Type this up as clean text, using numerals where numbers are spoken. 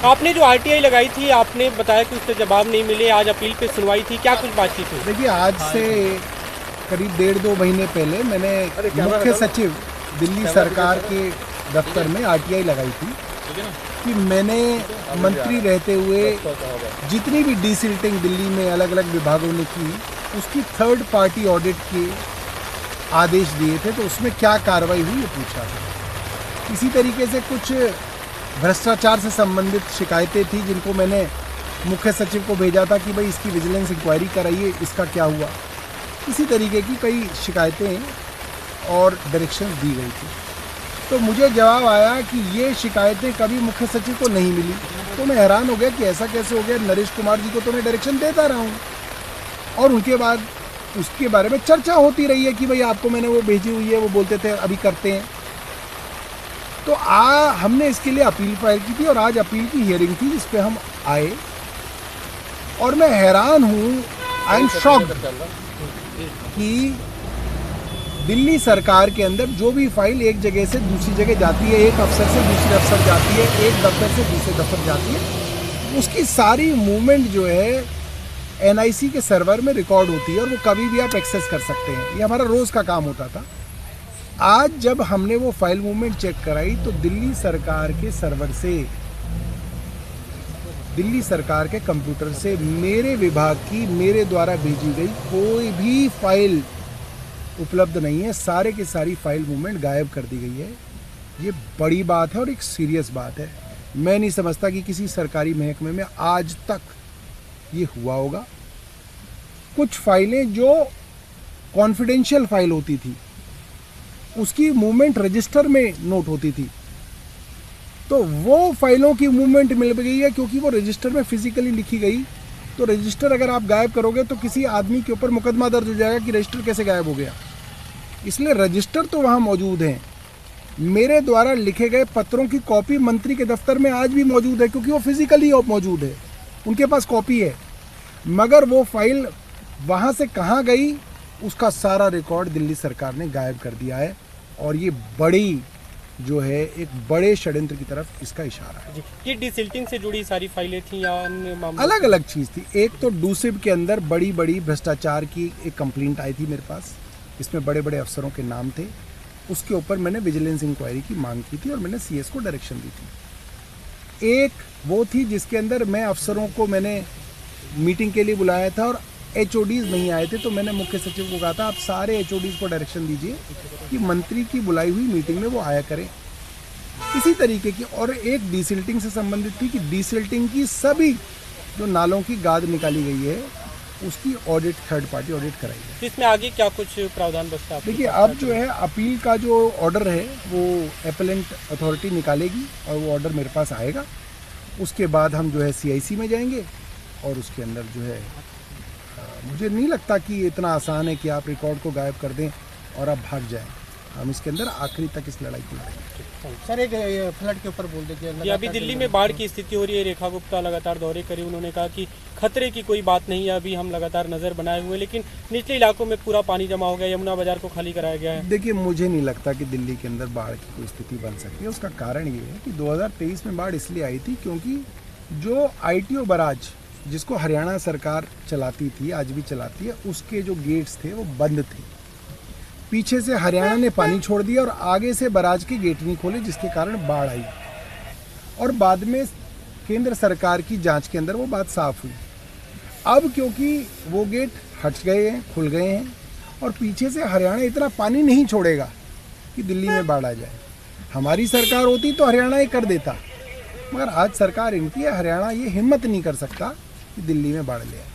आपने जो आरटीआई लगाई थी, आपने बताया कि उससे जवाब नहीं मिले, आज अपील पे सुनवाई थी, क्या कुछ बातचीत हुई? देखिए, आज से करीब 1.5-2 महीने पहले मैंने मुख्य सचिव दिल्ली सरकार के दफ्तर में आरटीआई लगाई थी कि मैंने मंत्री रहते हुए जितनी भी डीसिल्टिंग दिल्ली में अलग अलग विभागों ने की, उसकी थर्ड पार्टी ऑडिट के आदेश दिए थे, तो उसमें क्या कार्रवाई हुई ये पूछा था। इसी तरीके से कुछ भ्रष्टाचार से संबंधित शिकायतें थी जिनको मैंने मुख्य सचिव को भेजा था कि भाई इसकी विजिलेंस इंक्वायरी कराइए, इसका क्या हुआ। इसी तरीके की कई शिकायतें और डायरेक्शन दी गई थी। तो मुझे जवाब आया कि ये शिकायतें कभी मुख्य सचिव को नहीं मिली। तो मैं हैरान हो गया कि ऐसा कैसे हो गया। नरेश कुमार जी को तो मैं डायरेक्शन देता रहा हूँ और उनके बाद उसके बारे में चर्चा होती रही है कि भाई आपको मैंने वो भेजी हुई है, वो बोलते थे अभी करते हैं। तो हमने इसके लिए अपील फाइल की थी और आज अपील की हियरिंग थी जिस पे हम आए और मैं हैरान हूँ, आई एम शॉक्ड कि दिल्ली सरकार के अंदर जो भी फाइल एक जगह से दूसरी जगह जाती है, एक अफसर से दूसरे अफसर जाती है, एक दफ्तर से दूसरे दफ्तर जाती है, उसकी सारी मूवमेंट जो है एनआईसी के सर्वर में रिकॉर्ड होती है और वो कभी भी आप एक्सेस कर सकते हैं। ये हमारा रोज़ का काम होता था। आज जब हमने वो फाइल मूवमेंट चेक कराई तो दिल्ली सरकार के सर्वर से, दिल्ली सरकार के कंप्यूटर से मेरे विभाग की, मेरे द्वारा भेजी गई कोई भी फाइल उपलब्ध नहीं है। सारे के सारी फाइल मूवमेंट गायब कर दी गई है। ये बड़ी बात है और एक सीरियस बात है। मैं नहीं समझता कि किसी सरकारी महकमे में आज तक ये हुआ होगा। कुछ फाइलें जो कॉन्फिडेंशियल फाइल होती थी उसकी मूवमेंट रजिस्टर में नोट होती थी, तो वो फाइलों की मूवमेंट मिल गई है क्योंकि वो रजिस्टर में फिजिकली लिखी गई। तो रजिस्टर अगर आप गायब करोगे तो किसी आदमी के ऊपर मुकदमा दर्ज हो जाएगा कि रजिस्टर कैसे गायब हो गया। इसलिए रजिस्टर तो वहाँ मौजूद हैं। मेरे द्वारा लिखे गए पत्रों की कॉपी मंत्री के दफ्तर में आज भी मौजूद है क्योंकि वो फिजिकली मौजूद है, उनके पास कॉपी है। मगर वो फाइल वहाँ से कहाँ गई उसका सारा रिकॉर्ड दिल्ली सरकार ने गायब कर दिया है और ये बड़ी जो है एक बड़े षड्यंत्र की तरफ इसका इशारा है। ये डिसिल्टिंग से जुड़ी सारी फाइलें थी या अन्य मामले? अलग अलग चीज़ थी। एक तो डूसिब के अंदर बड़ी बड़ी भ्रष्टाचार की एक कंप्लेंट आई थी मेरे पास, इसमें बड़े बड़े अफसरों के नाम थे। उसके ऊपर मैंने विजिलेंस इंक्वायरी की मांग की थी और मैंने सीएस को डायरेक्शन दी थी। एक वो थी जिसके अंदर मैं अफसरों को मैंने मीटिंग के लिए बुलाया था और एचओडीज नहीं आए थे, तो मैंने मुख्य सचिव को कहा था आप सारे एचओडीज को डायरेक्शन दीजिए कि मंत्री की बुलाई हुई मीटिंग में वो आया करें। इसी तरीके की और एक डीसिल्टिंग से संबंधित थी कि डीसिल्टिंग की सभी जो नालों की गाद निकाली गई है उसकी ऑडिट, थर्ड पार्टी ऑडिट कराई है। इसमें आगे क्या कुछ प्रावधान बचता है? देखिए, अब जो है अपील का जो ऑर्डर है वो एपेलेंट अथॉरिटी निकालेगी और वो ऑर्डर मेरे पास आएगा। उसके बाद हम जो है सीआईसी में जाएंगे और उसके अंदर जो है मुझे नहीं लगता कि इतना आसान है कि आप रिकॉर्ड को गायब कर दें और आप भाग जाएं। हम इसके अंदर आखिरी तक इस लड़ाई को लड़ेंगे। सर, एक फ्लड के ऊपर बोल दीजिए। अभी दिल्ली में बाढ़ की स्थिति हो रही है, रेखा गुप्ता लगातार दौरे करे, उन्होंने कहा कि खतरे की कोई बात नहीं है, अभी हम लगातार नज़र बनाए हुए, लेकिन निचले इलाकों में पूरा पानी जमा हो गया, यमुना बाजार को खाली कराया गया है। देखिए, मुझे नहीं लगता कि दिल्ली के अंदर बाढ़ की कोई स्थिति बन सकती है। उसका कारण ये है कि 2023 में बाढ़ इसलिए आई थी क्योंकि जो ITO बराज जिसको हरियाणा सरकार चलाती थी, आज भी चलाती है, उसके जो गेट्स थे वो बंद थे। पीछे से हरियाणा ने पानी छोड़ दिया और आगे से बराज के गेट नहीं खोले, जिसके कारण बाढ़ आई और बाद में केंद्र सरकार की जांच के अंदर वो बात साफ हुई। अब क्योंकि वो गेट हट गए हैं, खुल गए हैं और पीछे से हरियाणा इतना पानी नहीं छोड़ेगा कि दिल्ली में बाढ़ आ जाए। हमारी सरकार होती तो हरियाणा ये कर देता, मगर आज सरकार इनकी है, हरियाणा ये हिम्मत नहीं कर सकता कि दिल्ली में बाढ़ ले आए।